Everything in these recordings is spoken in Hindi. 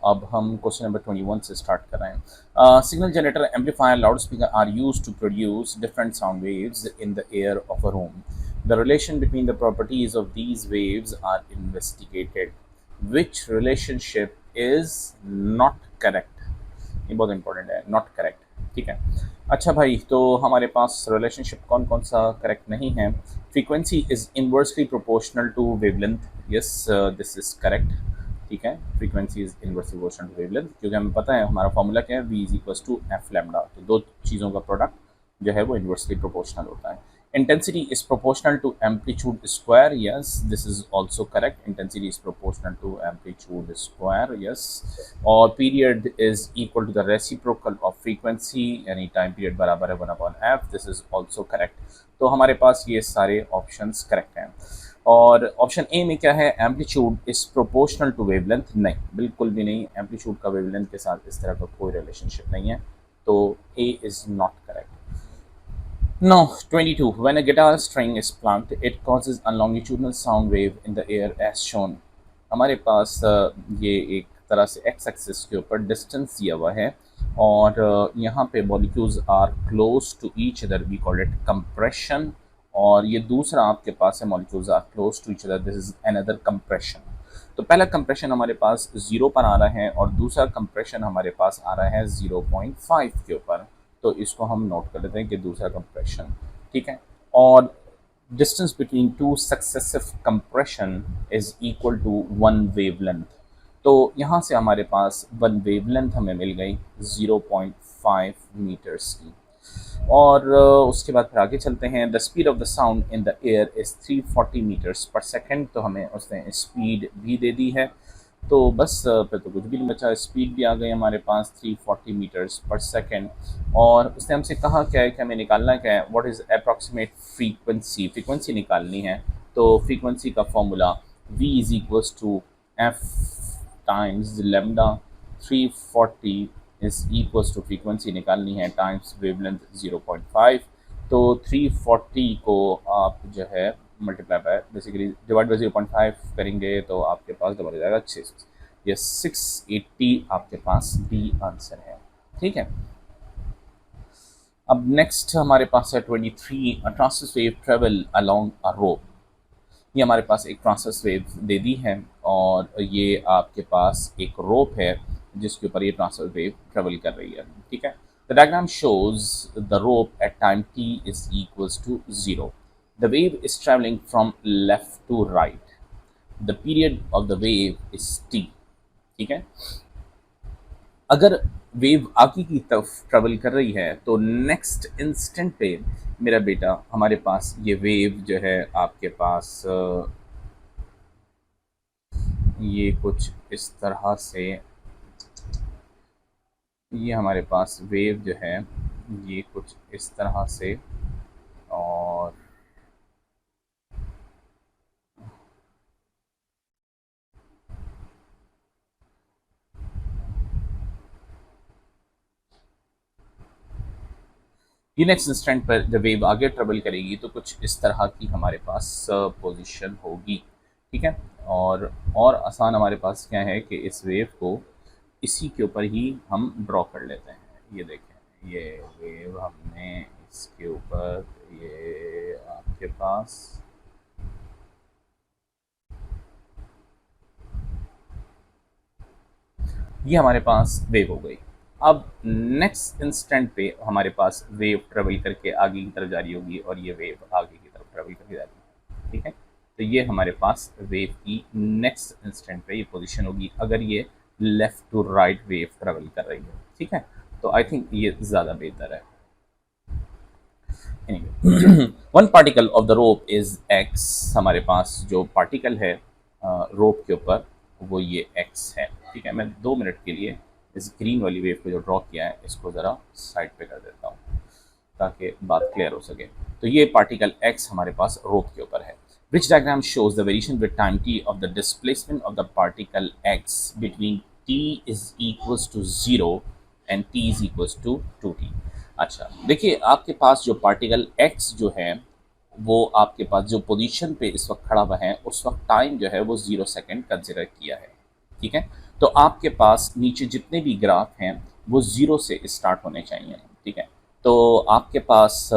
अब हम क्वेश्चन नंबर 21 से स्टार्ट कर रहे हैं। Signal generator, amplifier, loudspeaker are used to produce different sound waves in the air of a room. The relation between the properties of these waves are investigated. Which relationship is not correct? ये बहुत इंपॉर्टेंट है, नॉट करेक्ट। ठीक है, अच्छा भाई, तो हमारे पास रिलेशनशिप कौन कौन सा करेक्ट नहीं है? Frequency is inversely proportional to wavelength. Yes, this is correct. ठीक है, frequency is inversely proportional to wavelength, क्योंकि हमें पता है हमारा फॉर्मूला क्या है, v is equal to F lambda. तो दो चीज़ों का प्रोडक्ट जो है वो इनवर्सली प्रोपोर्शनल होता है। Intensity is proportional to amplitude square. Yes, this is also correct. Intensity is proportional to amplitude square. Yes, और period is equal to the reciprocal of frequency, यानी टाइम पीरियड बराबर है 1/f। This is also correct. तो हमारे पास ये सारे ऑप्शंस करेक्ट हैं। और ऑप्शन ए में क्या है, amplitude is proportional to wavelength? नहीं, बिल्कुल भी नहीं। एम्पलीट्यूड का वेवलेंथ के साथ इस तरह का कोई रिलेशनशिप नहीं है, तो A is not correct. Now, 22. When a guitar string is plucked, it causes a longitudinal sound wave in the air as shown. हमारे पास ये एक तरह से एक्स एक्सिस के ऊपर डिस्टेंस दिया हुआ है, और यहाँ पे molecules are close to each other, we call it compression. और ये दूसरा आपके पास है, molecules are close to each other, this is another compression. तो पहला कंप्रेशन हमारे पास 0 पर आ रहा है, और दूसरा कंप्रेशन हमारे पास आ रहा है 0.5 के ऊपर। तो इसको हम नोट कर लेते हैं कि दूसरा कंप्रेशन। ठीक है, और distance between two successive compression is equal to 1 wavelength. तो यहाँ से हमारे पास 1 वेवलेंथ हमें मिल गई 0.5 मीटर्स की। और उसके बाद फिर आगे चलते हैं। The speed of the sound in the air is 340 metres per second. तो हमें उसने स्पीड भी दे दी है, तो बस फिर तो कुछ भी नहीं बचा, स्पीड भी आ गई हमारे पास 340 मीटर्स पर सेकेंड। और उसने हमसे कहा क्या है कि हमें निकालना क्या है, what is approximate frequency, frequency निकालनी है। तो फ्रीक्वेंसी का formula v is equals to F times lambda. 340 is equals to frequency निकालनी है टाइम्स वेवलेंथ 0.5। तो 340 को आप जो है multiply bye basically divide by 0.5 करेंगे तो आपके पास डबल हो जाएगा 6। ये 680 आपके पास डी आंसर है। ठीक है, अब नेक्स्ट हमारे पास है 23। A transverse wave travel along a rope. ये हमारे पास एक ट्रांसवर्स वेव दे दी है, और ये आपके पास एक रोप है जिसके ऊपर ये ट्रांसवर्स वेव ट्रेवल कर रही है। ठीक है, the diagram shows the rope at time t is equals to 0। The wave is traveling from left to right. The period of the wave is t. ठीक है, अगर वेव आगे की तरफ ट्रेवल कर रही है तो नेक्स्ट इंस्टेंट पे मेरा बेटा हमारे पास ये वेव जो है आपके पास ये कुछ इस तरह से, ये हमारे पास वेव जो है ये कुछ इस तरह से, और ये नेक्स्ट इंस्टेंट पर जब वेव आगे ट्रेवल करेगी तो कुछ इस तरह की हमारे पास पोजीशन होगी। ठीक है, और आसान हमारे पास क्या है कि इस वेव को इसी के ऊपर ही हम ड्रॉ कर लेते हैं। ये देखें, ये वेव हमने इसके ऊपर, ये आपके पास ये हमारे पास वेव हो गई। अब नेक्स्ट इंस्टेंट पे हमारे पास वेव ट्रेवल करके आगे की तरफ जा रही होगी, और ये वेव आगे की तरफ ट्रेवल करके जा रही है। ठीक है, तो ये हमारे पास वेव की नेक्स्ट इंस्टेंट पे ये पोजीशन होगी अगर ये left to right wave travel कर रही है। ठीक है, तो आई थिंक ये ज़्यादा बेहतर है। One particle of the rope is x. हमारे पास जो पार्टिकल है रोप के ऊपर वो ये एक्स है। ठीक है, मैं 2 मिनट के लिए इस ग्रीन वाली वेव को जो ड्रॉ किया है इसको ज़रा साइड पे कर देता हूँ ताकि बात क्लियर हो सके। तो ये पार्टिकल एक्स हमारे पास रोप के ऊपर है। Which diagram shows the variation with time t of the displacement of the particle x between t is equals to 0 and t is equals to 2t। अच्छा देखिए, आपके पास जो पार्टिकल x जो है वो आपके पास जो पोजीशन पे इस वक्त खड़ा हुआ है उस वक्त टाइम जो है वो 0 सेकेंड कंसिडर किया है। ठीक है, तो आपके पास नीचे जितने भी ग्राफ हैं वो ज़ीरो से स्टार्ट होने चाहिए, ठीक है। तो आपके पास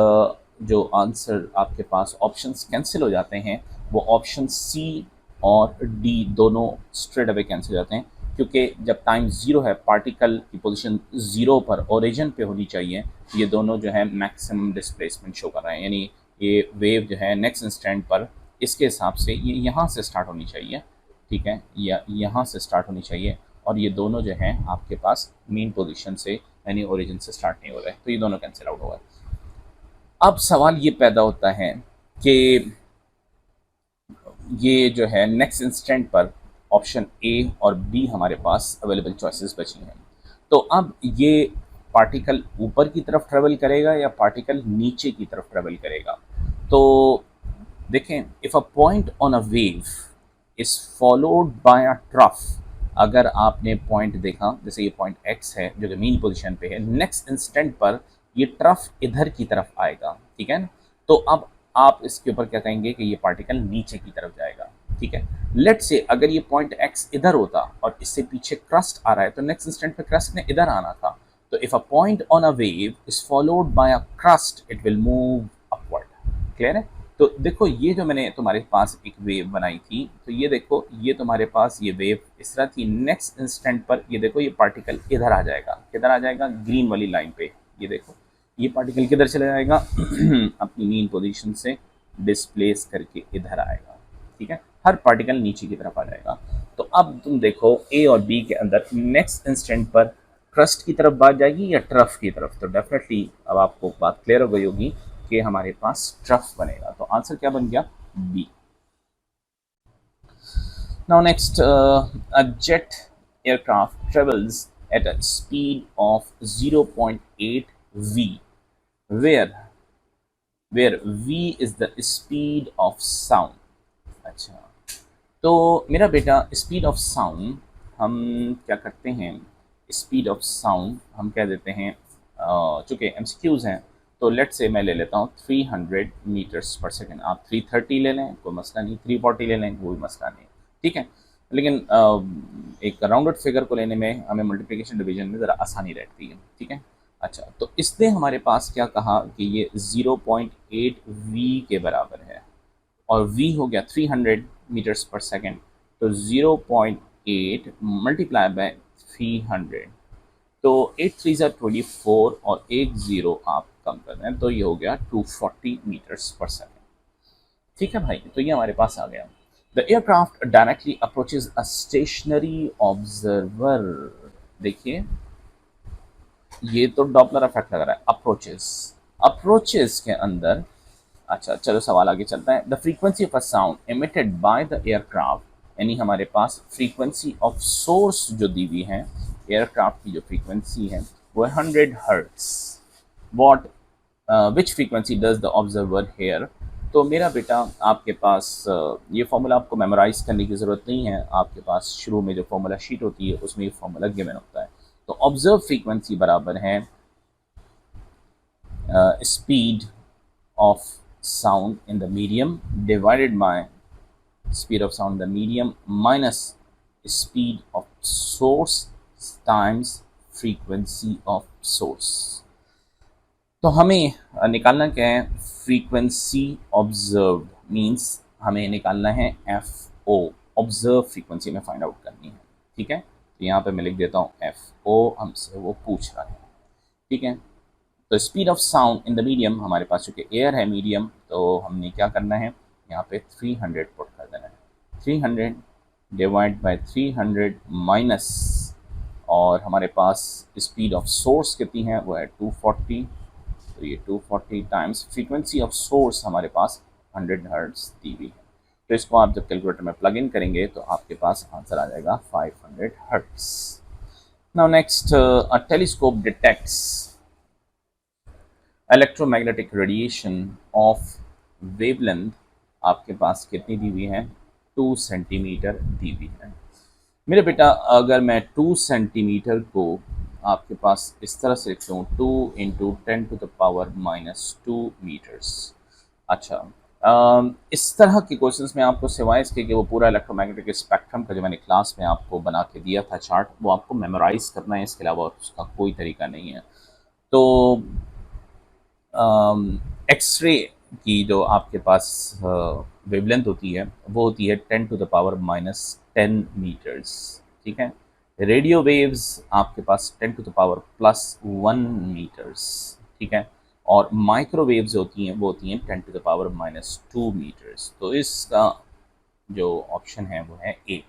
जो आंसर आपके पास ऑप्शंस कैंसिल हो जाते हैं वो ऑप्शन सी और डी दोनों स्ट्रेट अवे कैंसिल हो जाते हैं, क्योंकि जब टाइम ज़ीरो है पार्टिकल की पोजीशन ज़ीरो पर ओरिजिन पे होनी चाहिए। ये दोनों जो है मैक्सिमम डिस्प्लेसमेंट शो कर रहे हैं, यानी ये वेव जो है नेक्स्ट इंस्टेंट पर इसके हिसाब से ये यहाँ से स्टार्ट होनी चाहिए, ठीक है, या यहाँ से स्टार्ट होनी चाहिए, और ये दोनों जो हैं आपके पास मेन पोजीशन से यानी ओरिजिन से स्टार्ट नहीं हो रहे, तो ये दोनों कैंसिल आउट हो गए। अब सवाल ये पैदा होता है कि ये जो है नेक्स्ट इंस्टेंट पर ऑप्शन ए और बी हमारे पास अवेलेबल चॉइसेस बची हैं। तो अब ये पार्टिकल ऊपर की तरफ ट्रेवल करेगा या पार्टिकल नीचे की तरफ ट्रेवल करेगा। तो देखें, if a point on a wave is followed by a trough, अगर आपने पॉइंट देखा जैसे ये पॉइंट एक्स है जो कि मेन पोजीशन पे है, नेक्स्ट इंस्टेंट पर ये ट्रफ इधर की तरफ आएगा, ठीक है ना। तो अब आप इसके ऊपर क्या कहेंगे कि ये पार्टिकल नीचे की तरफ जाएगा, ठीक है। लेट से अगर ये पॉइंट एक्स इधर होता और इससे पीछे क्रस्ट आ रहा है तो नेक्स्ट इंस्टेंट पे क्रस्ट ने इधर आना था। तो if a point on a wave is followed by a crust it will move upward. Clear है। तो देखो ये जो मैंने तुम्हारे पास एक वेव बनाई थी, तो ये देखो ये तुम्हारे पास ये वेव इस तरह थी, नेक्स्ट इंस्टेंट पर ये देखो ये पार्टिकल इधर आ जाएगा, किधर आ जाएगा, ग्रीन वाली लाइन पे। ये देखो ये पार्टिकल किधर चला जाएगा अपनी मेन पोजीशन से डिस्प्लेस करके इधर आएगा, ठीक है। हर पार्टिकल नीचे की तरफ आ जाएगा। तो अब तुम देखो ए और बी के अंदर नेक्स्ट इंस्टेंट पर क्रस्ट की तरफ बात जाएगी या ट्रफ की तरफ। तो डेफिनेटली अब आपको बात क्लियर हो गई होगी कि हमारे पास ट्रफ बनेगा। तो आंसर क्या बन गया, B. Now next, a jet aircraft travels at a speed of 0.8 v, where v is the speed of sound। अच्छा, तो मेरा बेटा स्पीड ऑफ साउंड हम क्या करते हैं, स्पीड ऑफ साउंड हम कह देते हैं, चूँकि एमसीक्यूज़ हैं तो लेट से मैं ले लेता हूँ 300 मीटर्स पर सेकेंड। आप 330 ले लें कोई मसला नहीं, 340 ले लें कोई मसला नहीं, ठीक है। लेकिन एक राउंडेड फिगर को लेने में हमें मल्टीप्लिकेशन डिवीजन में ज़रा आसानी रहती है, ठीक है। अच्छा, तो इसने हमारे पास क्या कहा कि ये 0.8 v के बराबर है और v हो गया 300 मीटर्स पर सेकेंड। तो 0.8 मल्टीप्लाई बाय 300, तो 8 3 ज़ा 24 और एक ज़ीरो आप कम कर दें तो ये हो गया 240 मीटर्स पर सेकेंड, ठीक है भाई। तो ये हमारे पास आ गया। The aircraft directly approaches a stationary observer. देखिए ये तो डॉपलर इफेक्ट लग रहा है, अप्रोचेस, अप्रोचेस के अंदर। अच्छा चलो सवाल आगे चलता है। The frequency of a sound emitted by the aircraft, यानी हमारे पास फ्रीक्वेंसी ऑफ सोर्स जो दी हुई है एयरक्राफ्ट की जो फ्रीक्वेंसी है वो है 100 hertz. What which frequency does the observer hear. तो मेरा बेटा आपके पास ये फॉर्मूला आपको मेमोराइज करने की ज़रूरत नहीं है, आपके पास शुरू में जो फॉर्मूला शीट होती है उसमें ये फॉर्मूला गिवन होता है। तो ऑब्जर्व फ्रीक्वेंसी बराबर है speed of sound in the medium divided by speed of sound in the medium minus speed of source times frequency of source। तो हमें निकालना क्या है, फ्रीक्वेंसी ऑब्जर्व मीन्स हमें निकालना है एफ ओ, ऑब्जर्व फ्रीक्वेंसी में फाइंड आउट करनी है, ठीक है। तो यहाँ पे मैं लिख देता हूँ एफ ओ, हमसे वो पूछ रहा है, ठीक है। तो speed of sound in the medium हमारे पास चूँकि एयर है मीडियम, तो हमने क्या करना है यहाँ पे 300 पुट कर देना है। 300 डिवाइड बाय 300 माइनस, और हमारे पास स्पीड ऑफ सोर्स कितनी है वो है 240। तो ये 240 टाइम्स फ्रीक्वेंसी ऑफ सोर्स हमारे पास 100 हर्ट्ज दी हुई है। तो इसको आप जब कैलकुलेटर में प्लग इन करेंगे तो आपके पास आंसर आ जाएगा 500 hertz. Now next, a telescope detects electromagnetic radiation of wavelength आपके पास कितनी दी हुई है, 2 सेंटीमीटर दी हुई है। मेरे बेटा अगर मैं 2 सेंटीमीटर को आपके पास इस तरह से लिखता हूँ 2 × 10⁻⁻² मीटर्स। अच्छा, इस तरह के क्वेश्चंस में आपको सिवाय इसके कि वो पूरा इलेक्ट्रोमैग्नेटिक स्पेक्ट्रम का जो मैंने क्लास में आपको बना के दिया था चार्ट, वो आपको मेमोराइज करना है, इसके अलावा उसका कोई तरीका नहीं है। तो एक्सरे की जो आपके पास वेवलेंथ होती है वो होती है 10⁻⁻10 मीटर्स, ठीक है। रेडियो वेव्स आपके पास 10⁻+1 मीटर्स, ठीक है। और माइक्रोवेव्स होती हैं वो होती हैं 10⁻²मीटर्स। तो इसका जो ऑप्शन है वो है ए,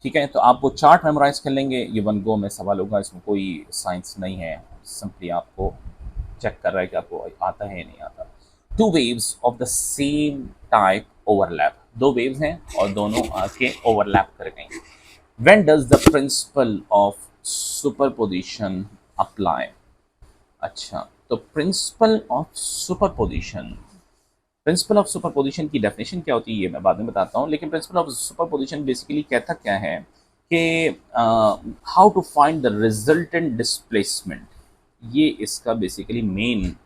ठीक है। तो आप वो चार्ट मेमोराइज कर लेंगे, ये वन गो में सवाल होगा, इसमें कोई साइंस नहीं है, सिंपली आपको चेक कर रहा है कि आपको आता है या नहीं आता। Two waves of the same type overlap, दो वेव्स हैं और दोनों आके ओवरलैप कर गई। When does the principle of superposition apply? अच्छा, तो प्रिंसिपल ऑफ सुपरपोजिशन की डेफिनेशन क्या होती है ये मैं बाद में बताता हूँ, लेकिन प्रिंसिपल ऑफ सुपरपोजिशन बेसिकली कहता क्या है कि how to find the resultant displacement, ये इसका बेसिकली मेन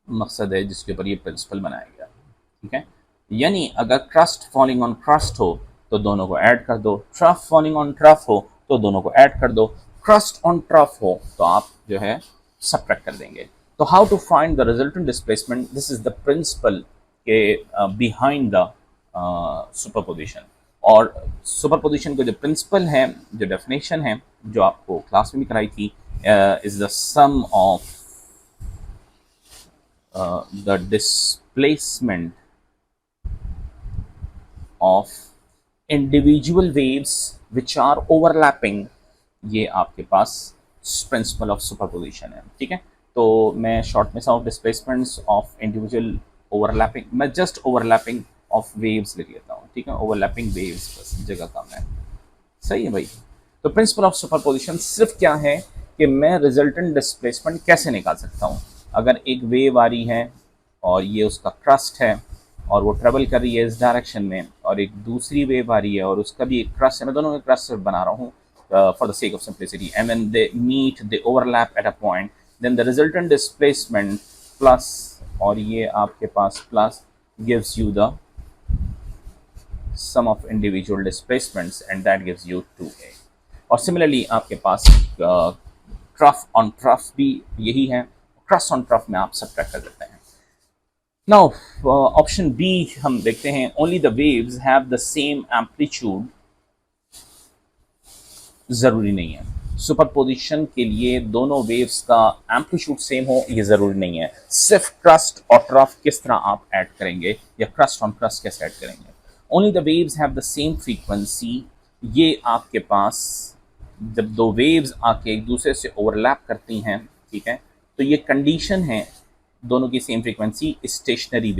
मकसद है जिसके ऊपर ये प्रिंसिपल बनाया गया, ठीक है। यानी अगर क्रस्ट फॉलिंग ऑन क्रस्ट हो तो दोनों को ऐड कर दो, ट्रफ फॉलिंग ऑन ट्रफ हो तो दोनों को ऐड कर दो, क्रस्ट ऑन ट्रफ हो तो आप जो है सब्ट्रैक्ट कर देंगे। तो how to find the resultant displacement, this is the principle के बिहाइंड द सुपरपोजिशन। और सुपरपोजिशन का जो प्रिंसिपल है, जो डेफिनेशन है, जो आपको क्लास में भी कराई थी, is the sum of the displacement of individual waves which are overlapping, ये आपके पास प्रिंसिपल ऑफ सुपरपोजिशन है, ठीक है। तो मैं शॉर्ट में of displacements of individual overlapping, मैं जस्ट ओवरलैपिंग ऑफ वेव्स लिख लेता हूँ, ठीक है। ओवरलैपिंग वेव्स बस जगह कम है, सही है भाई। तो प्रिंसिपल ऑफ सुपरपोजिशन सिर्फ क्या है कि मैं रिजल्टेंट डिस्प्लेसमेंट कैसे निकाल सकता हूँ। अगर एक वेव आ रही है और ये उसका क्रस्ट है और वो ट्रेवल कर रही है इस डायरेक्शन में, और एक दूसरी वेव आ रही है और उसका भी एक क्रस्ट है, मैं दोनों के क्रस्ट बना रहा हूँ for the sake of simplicity, and when they meet they overlap at a point, then the resultant displacement plus, और ये आपके पास plus gives you the sum of individual displacements and that gives you 2a। और सिमिलरली आपके पास ट्रफ ऑन ट्रफ भी यही है, क्रस्ट ऑन ट्रफ में आप सब्ट्रैक्ट कर देते हैं। नाउ ऑप्शन बी हम देखते हैं, only the waves have the same amplitude, जरूरी नहीं है। सुपरपोजिशन के लिए दोनों वेव्स का एम्पलीट्यूड सेम हो ये जरूरी नहीं है, सिर्फ क्रस्ट और ट्रफ किस तरह आप ऐड करेंगे या क्रस्ट ऑन क्रस्ट कैसे ऐड करेंगे। Only the waves have the same frequency, ये आपके पास जब दो वेव्स आके एक दूसरे से ओवरलैप करती हैं, ठीक है, तो ये कंडीशन है दोनों की सेम फ्रीक्वेंसी स्टेशनरी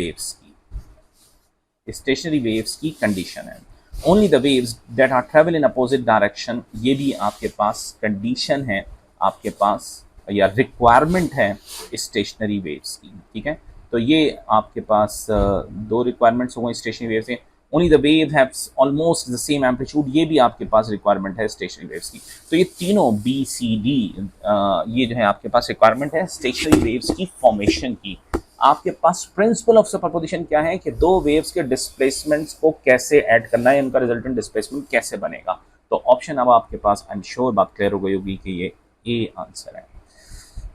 वेव्स की कंडीशन है। Only the waves that are travel in opposite direction, ये भी आपके पास कंडीशन है, आपके पास या रिक्वायरमेंट है स्टेशनरी वेव्स की, ठीक है। तो ये आपके पास दो रिक्वायरमेंट्स हो गए स्टेशनरी वेव्स के। Only the wave haves almost the same amplitude, ये भी आपके पास रिक्वायरमेंट है स्टेशनरी वेव्स की। तो ये तीनों बी सी डी ये जो है आपके पास रिक्वायरमेंट है स्टेशनरी वेव्स की फॉर्मेशन की। आपके पास प्रिंसिपल ऑफ सुपरपोजिशन क्या है कि दो वेव्स के डिस्प्लेसमेंट्स को कैसे ऐड करना है, उनका रिजल्टेंट डिस्प्लेसमेंट कैसे बनेगा। तो ऑप्शन अब आपके पास, आई एम श्योर बात क्लियर हो गई होगी कि ये ए आंसर है।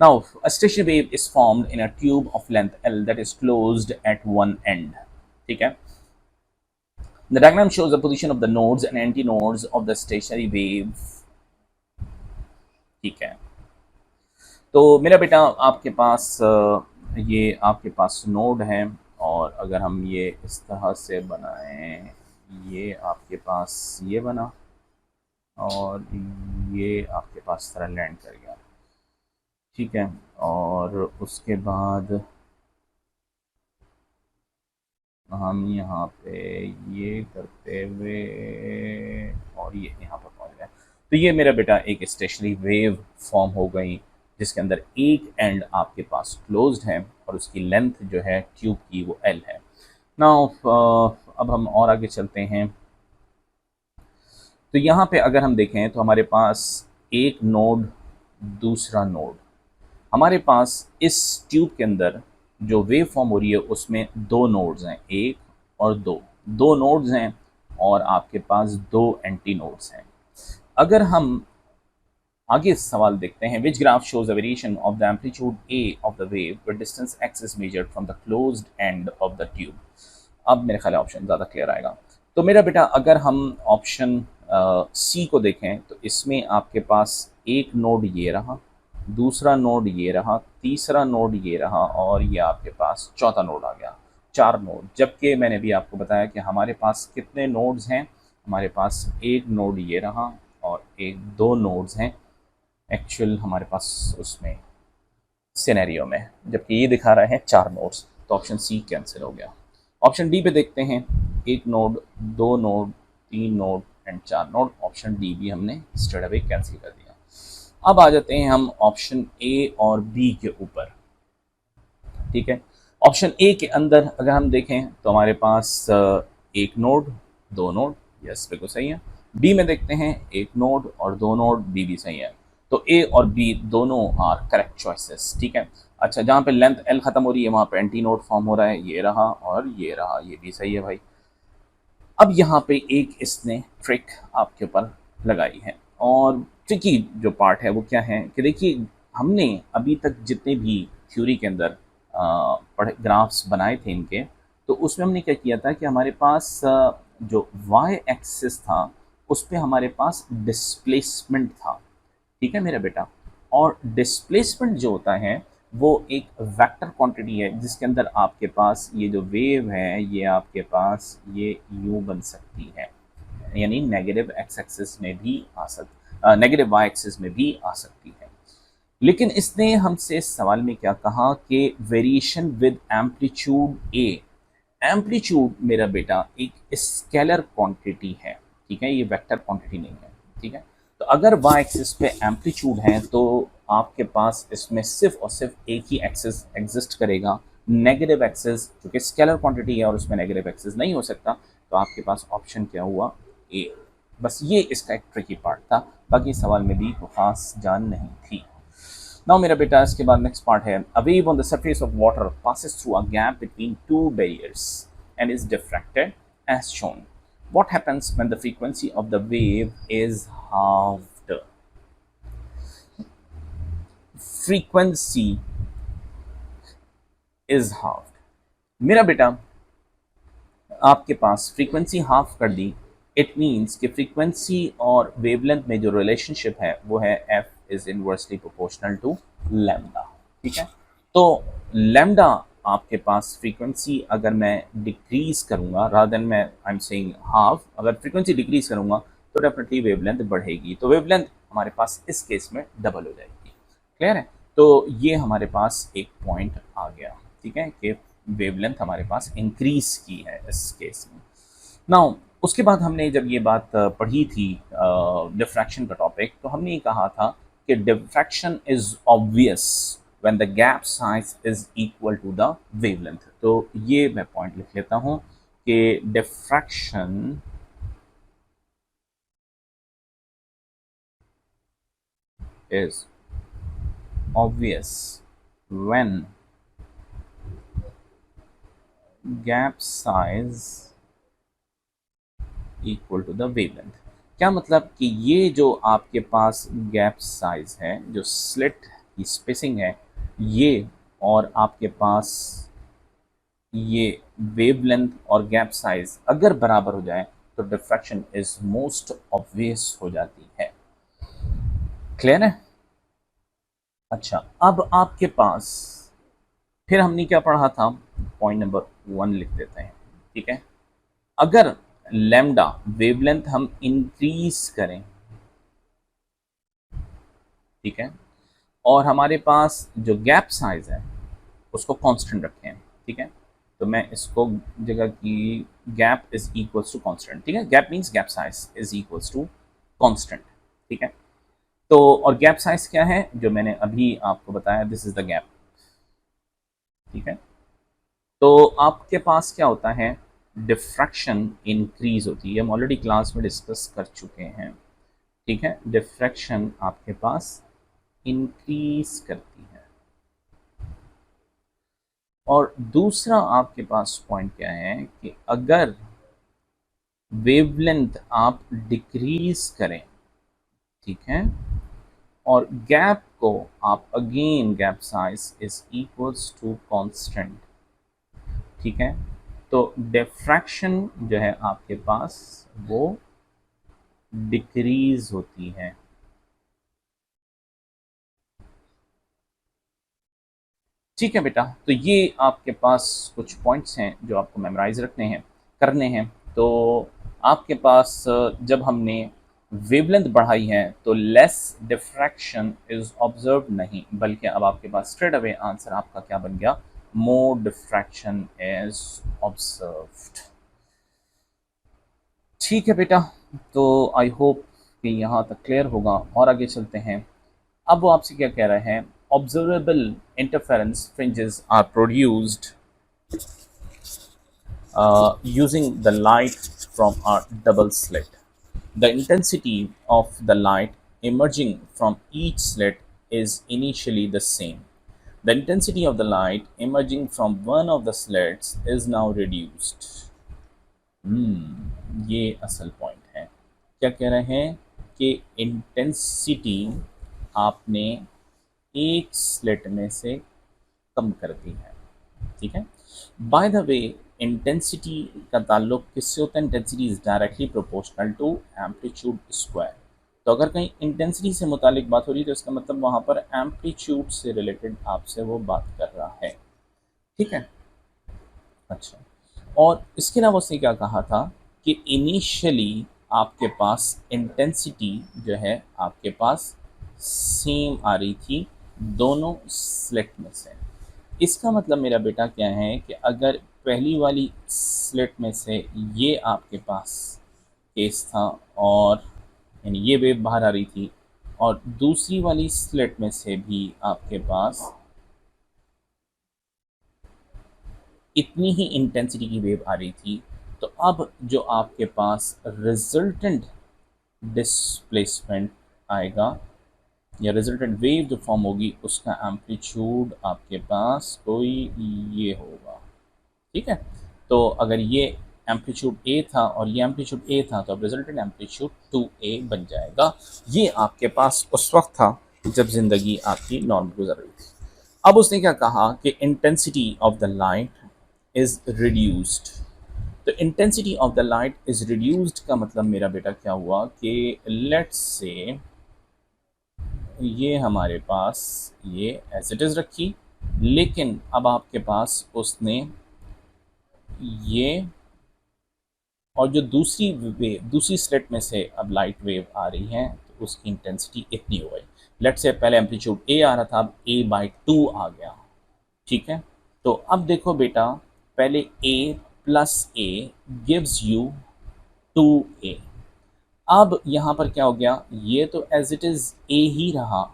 Now, a stationary wave is formed in a tube of length L that is closed at one end. ठीक है? The diagram shows the position of the nodes and antinodes of the stationary wave. ठीक है, तो मेरा बेटा आपके पास ये आपके पास नोड है, और अगर हम ये इस तरह से बनाएं, ये आपके पास ये बना और ये आपके पास तरह लैंड कर गया, ठीक है। और उसके बाद हम यहाँ पे ये करते हुए और ये यहाँ पर पहुँच गए, तो ये मेरा बेटा एक स्टेशनरी वेव फॉर्म हो गई जिसके अंदर एक एंड आपके पास क्लोज्ड है और उसकी लेंथ जो है ट्यूब की वो एल है। नाउ अब हम और आगे चलते हैं। तो यहाँ पे अगर हम देखें तो हमारे पास एक नोड, दूसरा नोड, हमारे पास इस ट्यूब के अंदर जो वेव फॉर्म हो रही है उसमें दो नोड्स हैं, एक और दो, दो नोड्स हैं और आपके पास दो एंटी नोड्स हैं। अगर हम आगे सवाल देखते हैं, which graph shows a variation of the amplitude A of the wave with distance x is measured from the closed end of the tube. अब मेरे ख्याल ऑप्शन ज़्यादा क्लियर आएगा। तो मेरा बेटा अगर हम ऑप्शन सी को देखें तो इसमें आपके पास एक नोड ये रहा, दूसरा नोड ये रहा, तीसरा नोड ये रहा और ये आपके पास चौथा नोड आ गया, चार नोड। जबकि मैंने भी आपको बताया कि हमारे पास कितने नोड्स हैं, हमारे पास एक नोड ये रहा और एक दो नोड्स हैं एक्चुअल हमारे पास उसमें सिनेरियो में, जबकि ये दिखा रहे हैं चार नोड्स। तो ऑप्शन सी कैंसिल हो गया। ऑप्शन डी पे देखते हैं, एक नोड, दो नोड, तीन नोड एंड चार नोड। ऑप्शन डी भी हमने स्ट्रेट अवे कैंसिल कर दिया। अब आ जाते हैं हम ऑप्शन ए और बी के ऊपर। ठीक है, ऑप्शन ए के अंदर अगर हम देखें तो हमारे पास एक नोड, दो नोड, यस बिल्कुल सही है। बी में देखते हैं एक नोड और दो नोड, बी भी सही है। तो ए और बी दोनों आर करेक्ट चॉइसेस। ठीक है, अच्छा जहाँ पे लेंथ एल खत्म हो रही है वहाँ पे एंटी नोड फॉर्म हो रहा है, ये रहा और ये रहा, ये भी सही है भाई। अब यहाँ पे एक इसने ट्रिक आपके ऊपर लगाई है और ट्रिकी जो पार्ट है वो क्या है कि देखिए हमने अभी तक जितने भी थ्योरी के अंदर पढ़े ग्राफ्स बनाए थे इनके, तो उसमें हमने क्या किया था कि हमारे पास जो वाई एक्सिस था उस पर हमारे पास डिस्प्लेसमेंट था। ठीक है मेरा बेटा, और डिस्प्लेसमेंट जो होता है वो एक वेक्टर क्वांटिटी है जिसके अंदर आपके पास ये जो वेव है ये आपके पास ये यू बन सकती है, यानी नेगेटिव एक्स एक्सिस में भी आ सकती, नेगेटिव वाई एक्सिस में भी आ सकती है। लेकिन इसने हमसे सवाल में क्या कहा कि variation with amplitude A. Amplitude मेरा बेटा एक स्केलर क्वांटिटी है, ठीक है, ये वेक्टर क्वांटिटी नहीं है। ठीक है, तो अगर वाई एक्सिस पे एम्पलीट्यूड है तो आपके पास इसमें सिर्फ और सिर्फ एक ही एक्सिस एग्जिस्ट करेगा, नेगेटिव एक्सिस, क्योंकि स्केलर क्वांटिटी है और उसमें नेगेटिव एक्सिस नहीं हो सकता। तो आपके पास ऑप्शन क्या हुआ, ए। बस ये इसका एक ट्रिकी पार्ट था, बाकी सवाल में भी कोई खास जान नहीं थी। नाउ मेरा बेटा इसके बाद नेक्स्ट पार्ट है, a wave on the surface of water passes through a gap between two barriers and is diffracted as shown. What happens when the frequency of the wave is halved? Frequency is halved. मेरा बेटा आपके पास फ्रीक्वेंसी हाफ कर दी, इट मीन्स कि फ्रीक्वेंसी और वेवलेंथ में जो रिलेशनशिप है वो है F is inversely proportional to lambda. ठीक है, तो लैम्डा आपके पास फ्रीक्वेंसी अगर मैं डिक्रीज करूंगा, रादर देन मैं आई एम सेइंग हाफ, अगर फ्रीक्वेंसी डिक्रीज करूंगा तो डेफिनेटली वेवलेंथ बढ़ेगी, तो वेवलेंथ हमारे पास इस केस में डबल हो जाएगी। क्लियर है, तो ये हमारे पास एक पॉइंट आ गया। ठीक है, कि वेवलेंथ हमारे पास इंक्रीज की है इस केस में। नाउ उसके बाद हमने जब ये बात पढ़ी थी डिफ्रैक्शन का टॉपिक, तो हमने ये कहा था कि diffraction is obvious when the gap size is equal to the wavelength। तो ये मैं पॉइंट लिख लेता हूं कि diffraction is obvious when gap size equal to the wavelength। क्या मतलब कि ये जो आपके पास गैप साइज है, जो स्लिट की स्पेसिंग है ये, और आपके पास ये वेवलेंथ और गैप साइज अगर बराबर हो जाए तो डिफ्रैक्शन इज मोस्ट ऑब्वियस हो जाती है। क्लियर है? अच्छा, अब आपके पास फिर हमने क्या पढ़ा था, पॉइंट नंबर 1 लिख देते हैं। ठीक है, अगर लैम्डा वेवलेंथ हम इंक्रीज करें, ठीक है, और हमारे पास जो गैप साइज है उसको कांस्टेंट रखें। ठीक है, तो मैं इसको जगह की gap is equals to constant. ठीक है, gap means gap size is equals to constant. ठीक है, तो और गैप साइज क्या है जो मैंने अभी आपको बताया, दिस इज द गैप। ठीक है, तो आपके पास क्या होता है, डिफ्रैक्शन इंक्रीज होती है, हम ऑलरेडी क्लास में डिस्कस कर चुके हैं। ठीक है, डिफ्रैक्शन आपके पास इंक्रीज करती है। और दूसरा आपके पास पॉइंट क्या है कि अगर वेवलेंथ आप डिक्रीज करें, ठीक है, और गैप को आप again gap size is equals to constant, ठीक है, तो डिफ्रैक्शन जो है आपके पास वो डिक्रीज होती है। ठीक है बेटा, तो ये आपके पास कुछ पॉइंट्स हैं जो आपको मेमोराइज रखने हैं, करने हैं। तो आपके पास जब हमने वेवलेंथ बढ़ाई है तो लेस डिफ्रैक्शन इज ऑब्जर्व नहीं, बल्कि अब आपके पास स्ट्रेट अवे आंसर आपका क्या बन गया, मोर डिफ्रैक्शन इज ऑब्जर्व्ड। ठीक है बेटा, तो आई होप कि यहाँ तक क्लियर होगा और आगे चलते हैं। अब वो आपसे क्या कह रहे हैं, observable interference fringes are produced using the light from a double slit. The intensity of the light emerging from each slit is initially the same. The intensity of the light emerging from one of the slits is now reduced. ये असल पॉइंट है। क्या कह रहे हैं कि इंटेंसिटी आपने एक स्लिट में से कम कर दी है, ठीक है। बाय द वे, इंटेंसिटी का ताल्लुक किससे होता है, intensity is directly proportional to amplitude square. तो अगर कहीं इंटेंसिटी से मुतालिक बात हो रही है तो इसका मतलब वहाँ पर एम्पलीट्यूड से रिलेटेड आपसे वो बात कर रहा है, ठीक है। अच्छा, और इसके अलावा उसने क्या कहा था कि इनिशियली आपके पास इंटेंसिटी जो है आपके पास सेम आ रही थी दोनों स्लिट में से। इसका मतलब मेरा बेटा क्या है कि अगर पहली वाली स्लिट में से ये आपके पास केस था और यानी ये वेव बाहर आ रही थी और दूसरी वाली स्लिट में से भी आपके पास इतनी ही इंटेंसिटी की वेव आ रही थी, तो अब जो आपके पास रिजल्टेंट डिस्प्लेसमेंट आएगा या रिजल्टेंट वेव जो फॉर्म होगी उसका एम्पलीट्यूड आपके पास कोई ये होगा, ठीक है। तो अगर ये एम्पलीट्यूड ए था और ये एम्पलीट्यूड ए था तो अब रिजल्टेंट एम्पलीट्यूड 2a बन जाएगा। ये आपके पास उस वक्त था जब जिंदगी आपकी नॉर्मल गुजर रही थी। अब उसने क्या कहा कि intensity of the light is reduced. तो intensity of the light is reduced का मतलब मेरा बेटा क्या हुआ कि लेट्स से ये हमारे पास ये एज इट इज रखी, लेकिन अब आपके पास उसने ये और जो दूसरी वेव दूसरी स्लिट में से अब लाइट वेव आ रही है तो उसकी इंटेंसिटी इतनी हो गई। लेट्स से पहले एम्पलीट्यूड ए आ रहा था, अब a/2 आ गया, ठीक है। तो अब देखो बेटा, पहले a plus a gives you 2a। अब यहाँ पर क्या हो गया, ये तो एज इट इज़ a ही रहा,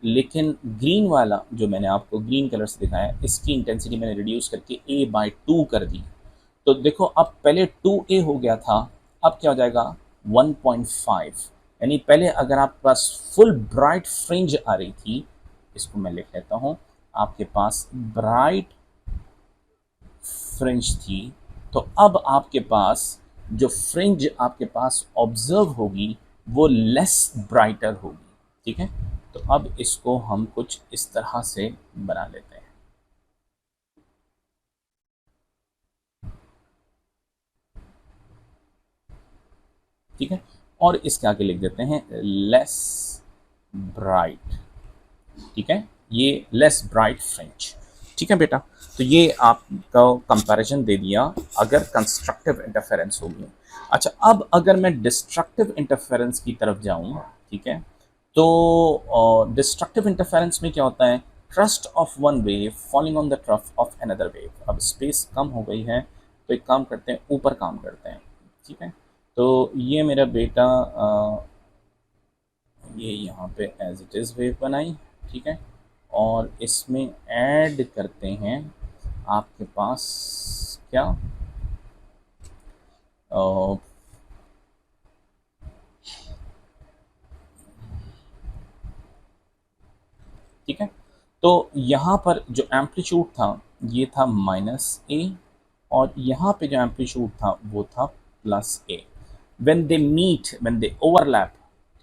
लेकिन ग्रीन वाला जो मैंने आपको ग्रीन कलर से दिखाया इसकी इंटेंसिटी मैंने रिड्यूस करके a/2 कर दी। तो देखो अब पहले 2a हो गया था, अब क्या हो जाएगा 1.5। यानी पहले अगर आपके पास फुल ब्राइट फ्रिंज आ रही थी, इसको मैं लिख लेता हूँ, आपके पास ब्राइट फ्रिंज थी, तो अब आपके पास जो फ्रिंज आपके पास ऑब्जर्व होगी वो लेस ब्राइटर होगी, ठीक है। तो अब इसको हम कुछ इस तरह से बना लेते हैं, ठीक है, और इसके आगे लिख देते हैं लेस ब्राइट, ठीक है, ये लेस ब्राइट फ्रिंज, ठीक है बेटा। तो ये आपका कंपैरिजन दे दिया अगर कंस्ट्रक्टिव इंटरफेरेंस होगी। अच्छा, अब अगर मैं डिस्ट्रक्टिव इंटरफेरेंस की तरफ जाऊं, ठीक है, तो डिस्ट्रक्टिव इंटरफेरेंस में क्या होता है, trust of one wave falling on the trough of another wave. अब स्पेस कम हो गई है तो एक काम करते हैं, ऊपर काम करते हैं, ठीक है। तो ये मेरा बेटा ये यहाँ पे एज इट इज़ वेव बनाई, ठीक है, और इसमें ऐड करते हैं आपके पास क्या अ, ठीक है। तो यहाँ पर जो एम्पलीट्यूड था ये था -a, और यहाँ पे जो एम्पलीट्यूड था वो था +a। When they meet, when they overlap,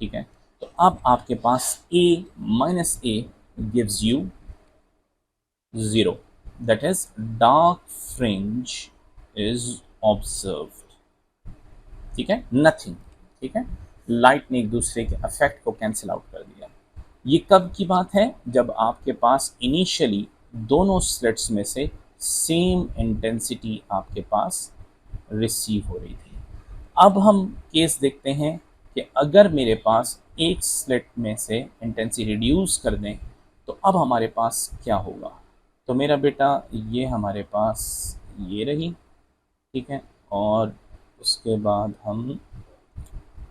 ठीक है, तो अब आपके पास a minus a gives you 0, that is dark fringe is observed, ठीक है, नथिंग, ठीक है, लाइट ने एक दूसरे के इफेक्ट को कैंसिल आउट कर दिया। ये कब की बात है? जब आपके पास इनिशियली दोनों स्लिट्स में से सेम इंटेंसिटी आपके पास रिसीव हो रही थी। अब हम केस देखते हैं कि अगर मेरे पास एक स्लिट में से इंटेंसिटी रिड्यूस कर दें तो अब हमारे पास क्या होगा। तो मेरा बेटा ये हमारे पास ये रही, ठीक है, और उसके बाद हम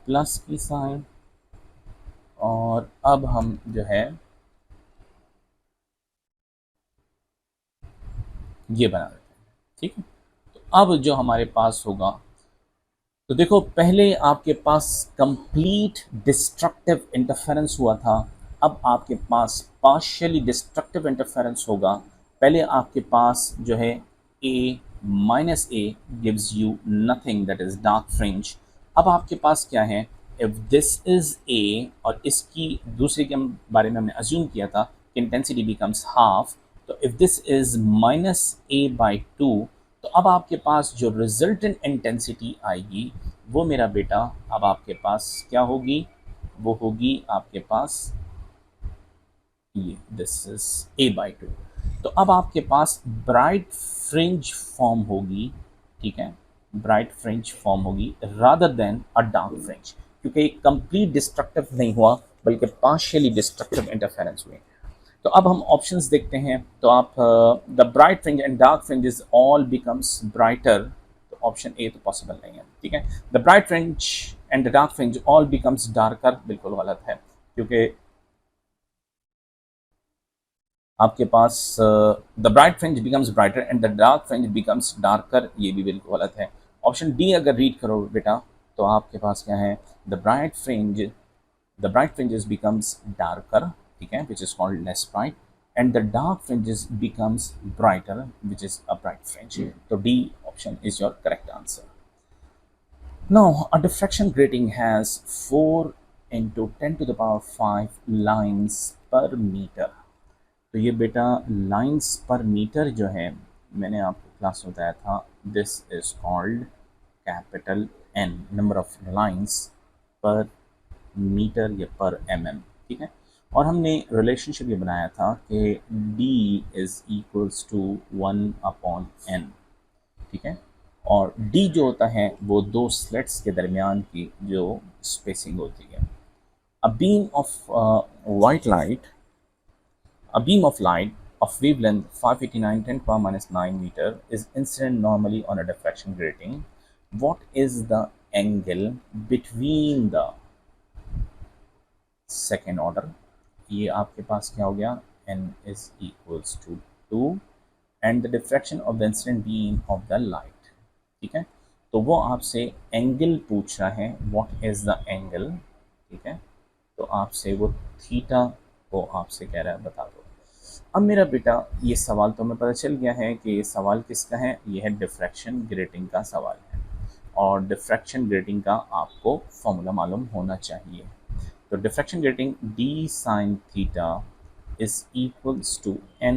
प्लस की साइन, और अब हम जो है ये बना देते हैं, ठीक है। तो अब जो हमारे पास होगा, तो देखो पहले आपके पास कंप्लीट डिस्ट्रक्टिव इंटरफेरेंस हुआ था, अब आपके पास पार्शियली डिस्ट्रक्टिव इंटरफेरेंस होगा। पहले आपके पास जो है a minus a gives you nothing, that is dark fringe. अब आपके पास क्या है, इफ दिस इज a, और इसकी दूसरे के बारे में हमने अज्यूम किया था कि इंटेंसिटी बिकम्स हाफ, तो इफ दिस इज -a/2, तो अब आपके पास जो रिजल्टेंट इंटेंसिटी आएगी वो मेरा बेटा अब आपके पास क्या होगी, वो होगी आपके पास ये, दिस इज a/2। तो अब आपके पास ब्राइट फ्रिंज फॉर्म होगी, ठीक है, ब्राइट फ्रिंज फॉर्म होगी रादर देन अ डार्क फ्रिंज, क्योंकि ये कंप्लीट डिस्ट्रक्टिव नहीं हुआ बल्कि पार्शियली डिस्ट्रक्टिव इंटरफेरेंस हुई। तो अब हम ऑप्शंस देखते हैं। तो आप the bright fringe and dark fringes all becomes brighter, तो ऑप्शन ए तो पॉसिबल नहीं है, ठीक है। The bright fringe and the dark fringe all becomes darker बिल्कुल गलत है, क्योंकि आपके पास the bright fringe becomes brighter and the dark fringe becomes darker, ये भी बिल्कुल गलत है। ऑप्शन डी अगर रीड करो बेटा तो आपके पास क्या है, the bright fringe, the bright fringes becomes darker, ठीक है, which is called less bright, and the dark fringes becomes brighter, which is a bright fringe। So D option is your correct answer। Now a diffraction grating has 4 into 10 to the power 5 lines per meter। तो ये बेटा लाइंस पर मीटर जो है, मैंने आपको क्लास में बताया था, this is called capital N, number of lines पर मीटर या पर mm, ठीक है। और हमने रिलेशनशिप ये बनाया था कि d is equals to 1/n, ठीक है, और d जो होता है वो दो स्लेट्स के दरमियान की जो स्पेसिंग होती है। A beam of white light, a beam of light of wavelength 589 10 power minus 9 meter is incident normally on a diffraction grating. What is the angle between the second order, ये आपके पास क्या हो गया, n is equals to 2 and the diffraction of the incident beam of the light, ठीक है। तो वो आपसे एंगल पूछ रहा है, व्हाट इज द एंगल, ठीक है, तो आपसे वो थीटा को आपसे कह रहा है बता दो। अब मेरा बेटा ये सवाल तो हमें पता चल गया है कि ये सवाल किसका है, ये है डिफ्रैक्शन ग्रेटिंग का सवाल है, और डिफ्रैक्शन ग्रेटिंग का आपको फॉर्मूला मालूम होना चाहिए। तो diffraction grating d sine theta is equals to n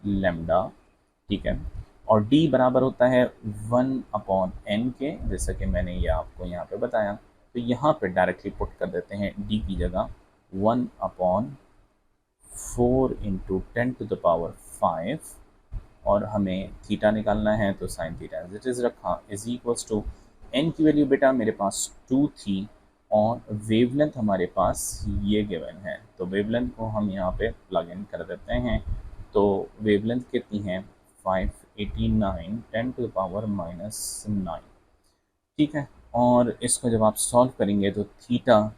lambda, ठीक है, और d बराबर होता है 1/n के, जैसा कि मैंने ये आपको यहाँ पे बताया। तो यहाँ पे डायरेक्टली पुट कर देते हैं d की जगह 1/4 इंटू 10 टू द पावर 5, और हमें थीटा निकालना है तो sine theta as it is रखा इज इक्वल्स टू n की वैल्यू बेटा मेरे पास 2 थी, और वेवलेंथ हमारे पास ये गिवन है, तो वेवलेंथ को हम यहाँ पे प्लग इन कर देते हैं। तो वेवलेंथ कितनी है, 589 10 टू द पावर -9, ठीक है, और इसको जब आप सॉल्व करेंगे तो theta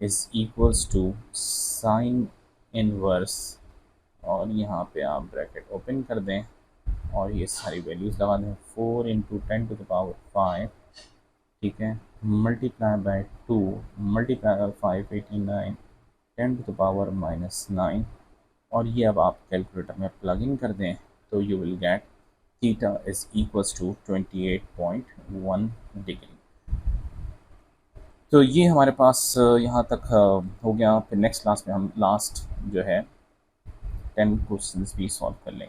is equals to sine inverse, और यहाँ पे आप ब्रैकेट ओपन कर दें और ये सारी वैल्यूज़ लगा दें, 4 इंटू 10 टू द पावर 5, ठीक है, multiply by 2 multiply by 589 10 to the power -9, और ये अब आप कैलकुलेटर में प्लग इन कर दें तो you will get theta is equals to 28.1 degree. तो ये हमारे पास यहाँ तक हो गया। फिर नेक्स्ट क्लास में हम लास्ट जो है 10 क्वेश्चंस भी सॉल्व कर लेंगे।